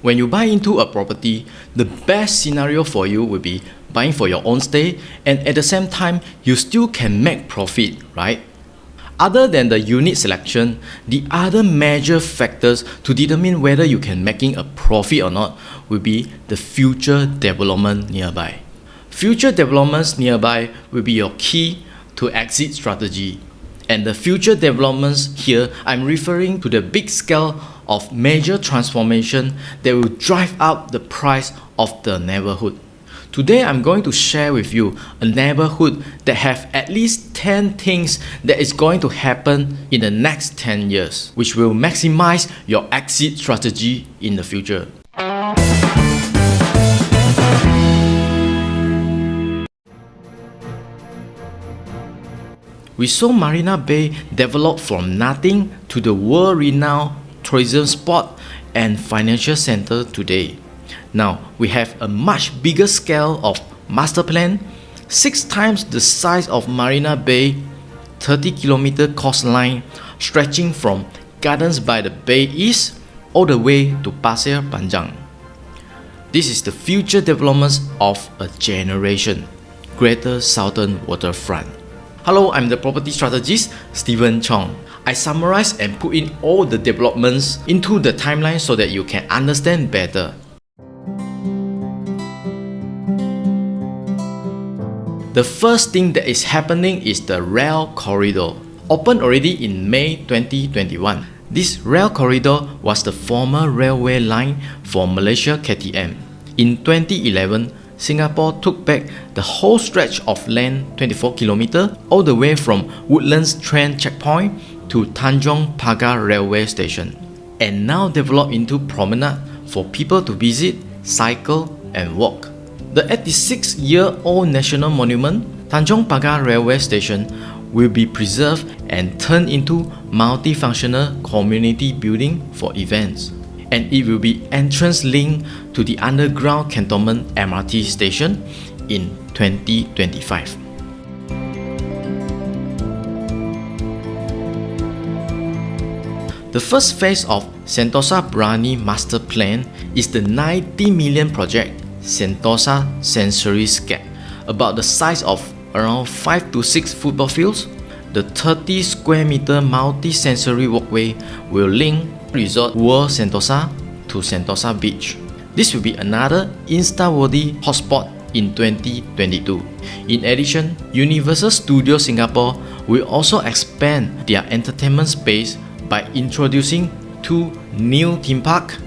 When you buy into a property, the best scenario for you will be buying for your own stay, and at the same time, you still can make profit, right? Other than the unit selection, the other major factors to determine whether you can making a profit or not will be the future development nearby. Future developments nearby will be your key to exit strategy. And the future developments here, I'm referring to the big scale of major transformation that will drive up the price of the neighborhood. Today, I'm going to share with you a neighborhood that have at least 10 things that is going to happen in the next 10 years, which will maximize your exit strategy in the future. We saw Marina Bay develop from nothing to the world-renowned tourism spot and financial center today. Now, we have a much bigger scale of master plan, 6 times the size of Marina Bay, 30-kilometer coastline stretching from Gardens by the Bay East all the way to Pasir Panjang. This is the future developments of a generation, Greater Southern Waterfront. Hello, I'm the property strategist, Stephen Chong. I summarize and put in all the developments into the timeline so that you can understand better. The first thing that is happening is the rail corridor. Opened already in May 2021. This rail corridor was the former railway line for Malaysia KTM. In 2011, Singapore took back the whole stretch of land 24 km all the way from Woodlands train checkpoint to Tanjong Pagar railway station, and now developed into promenade for people to visit, cycle and walk. The 86-year-old national monument, Tanjong Pagar railway station, will be preserved and turned into multifunctional community building for events. And it will be entrance link to the underground cantonment MRT station in 2025. The first phase of Sentosa Brani master plan is the 90 million project Sentosa Sensory-scape, about the size of around 5 to 6 football fields. The 30 square meter multi-sensory walkway will link Resort World Sentosa to Sentosa Beach. This will be another Insta-worthy hotspot in 2022. In addition, Universal Studios Singapore will also expand their entertainment space by introducing 2 new theme parks,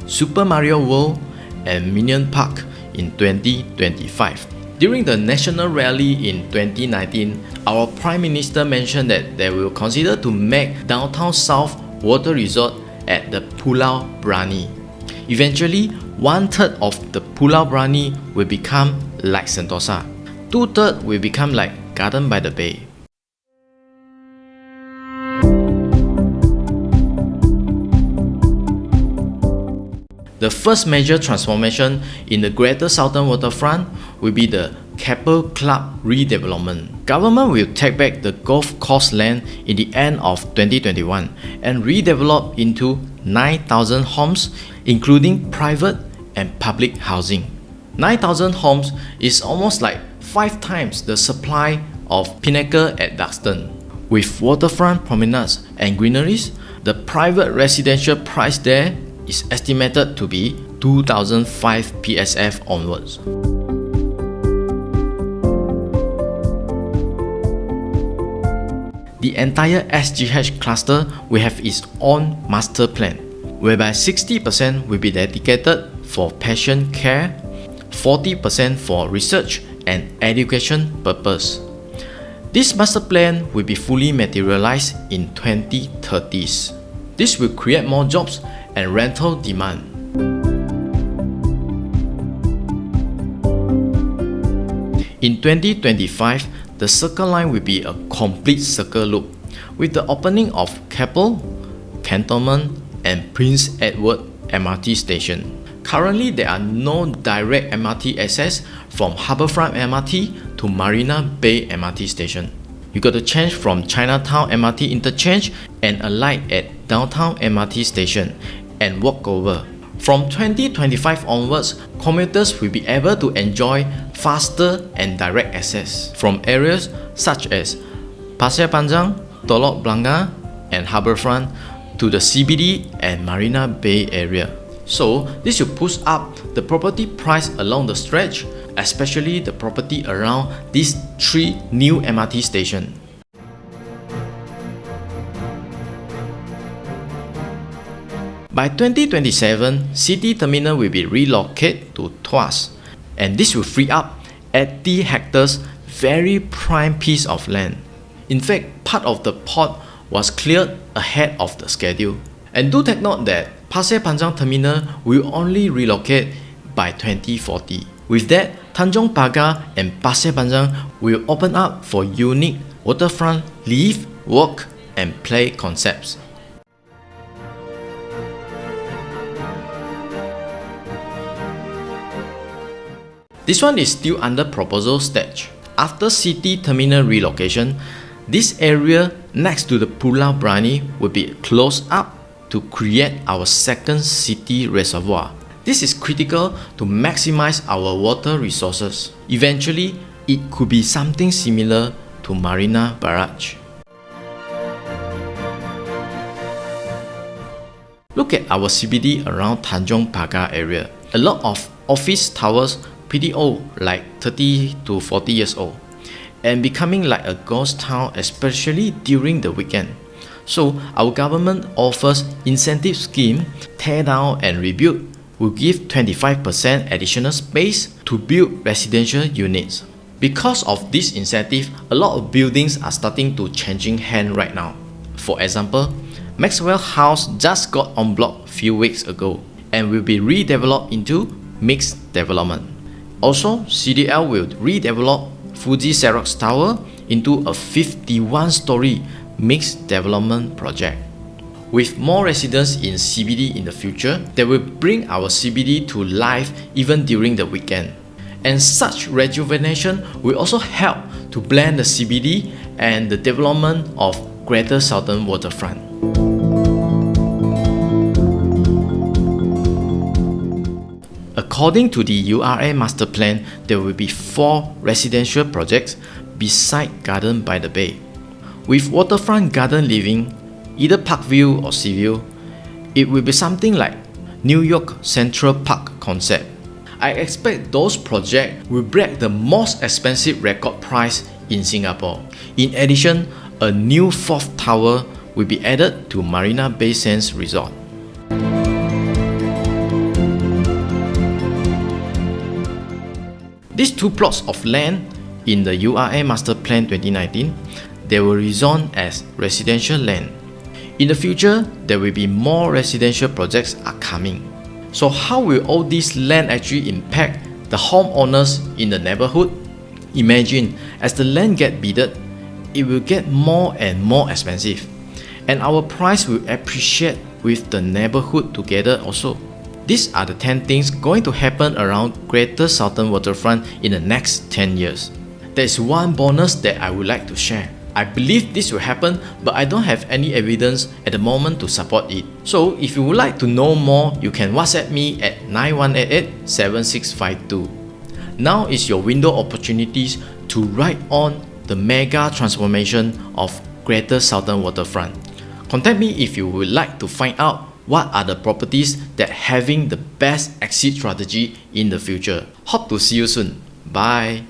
Super Mario World and Minion Park in 2025. During the National Rally in 2019, our Prime Minister mentioned that they will consider to make Downtown South Water Resort at the Pulau Brani. Eventually, 1/3 of the Pulau Brani will become like Sentosa. 2/3 will become like Garden by the Bay. The first major transformation in the Greater Southern Waterfront will be the Keppel Club redevelopment. Government will take back the golf course land in the end of 2021 and redevelop into 9,000 homes, including private and public housing. 9,000 homes is almost like 5 times the supply of Pinnacle at Duxton. With waterfront promenades and greeneries, the private residential price there is estimated to be 2005 PSF onwards. The entire SGH cluster will have its own master plan, whereby 60% will be dedicated for patient care, 40% for research and education purpose. This master plan will be fully materialized in 2030s. This will create more jobs and rental demand. In 2025, the Circle Line will be a complete circle loop with the opening of Keppel, Cantonment and Prince Edward MRT station. Currently, there are no direct MRT access from Harbourfront MRT to Marina Bay MRT station. You got to change from Chinatown MRT interchange and alight at Downtown MRT station and walk over. From 2025 onwards, commuters will be able to enjoy faster and direct access from areas such as Pasir Panjang, Telok Blangah, and Harbourfront to the CBD and Marina Bay area. So this will push up the property price along the stretch, especially the property around these 3 new MRT stations. By 2027, City Terminal will be relocated to Tuas, and this will free up 80 hectares very prime piece of land. In fact, part of the port was cleared ahead of the schedule. And do take note that Pasir Panjang Terminal will only relocate by 2040. With that, Tanjong Pagar and Pasir Panjang will open up for unique waterfront live, work, and play concepts. This one is still under proposal stage. After City Terminal relocation, this area next to the Pulau Brani will be closed up to create our second city reservoir. This is critical to maximize our water resources. Eventually, it could be something similar to Marina Barrage. Look at our CBD around Tanjong Pagar area. A lot of office towers pretty old, like 30 to 40 years old, and becoming like a ghost town, especially during the weekend. So our government offers incentive scheme, tear down and rebuild, will give 25% additional space to build residential units. Because of this incentive, a lot of buildings are starting to changing hand right now. For example, Maxwell House just got en bloc a few weeks ago and will be redeveloped into mixed development. Also, CDL will redevelop Fuji Xerox Tower into a 51-story mixed development project. With more residents in CBD in the future, that will bring our CBD to life even during the weekend. And such rejuvenation will also help to blend the CBD and the development of Greater Southern Waterfront. According to the URA master plan, there will be 4 residential projects beside Garden by the Bay. With waterfront garden living, either Parkview or Seaview, it will be something like New York Central Park concept. I expect those projects will break the most expensive record price in Singapore. In addition, a new 4th tower will be added to Marina Bay Sands Resort. These 2 plots of land in the URA Master Plan 2019, they were rezoned as residential land. In the future, there will be more residential projects are coming. So how will all this land actually impact the homeowners in the neighborhood? Imagine, as the land get bidded, it will get more and more expensive, and our price will appreciate with the neighborhood together also. These are the 10 things going to happen around Greater Southern Waterfront in the next 10 years. There is one bonus that I would like to share. I believe this will happen, but I don't have any evidence at the moment to support it. So if you would like to know more, you can WhatsApp me at 9188-7652. Now is your window opportunities to ride on the mega transformation of Greater Southern Waterfront. Contact me if you would like to find out what are the properties that having the best exit strategy in the future. Hope to see you soon. Bye.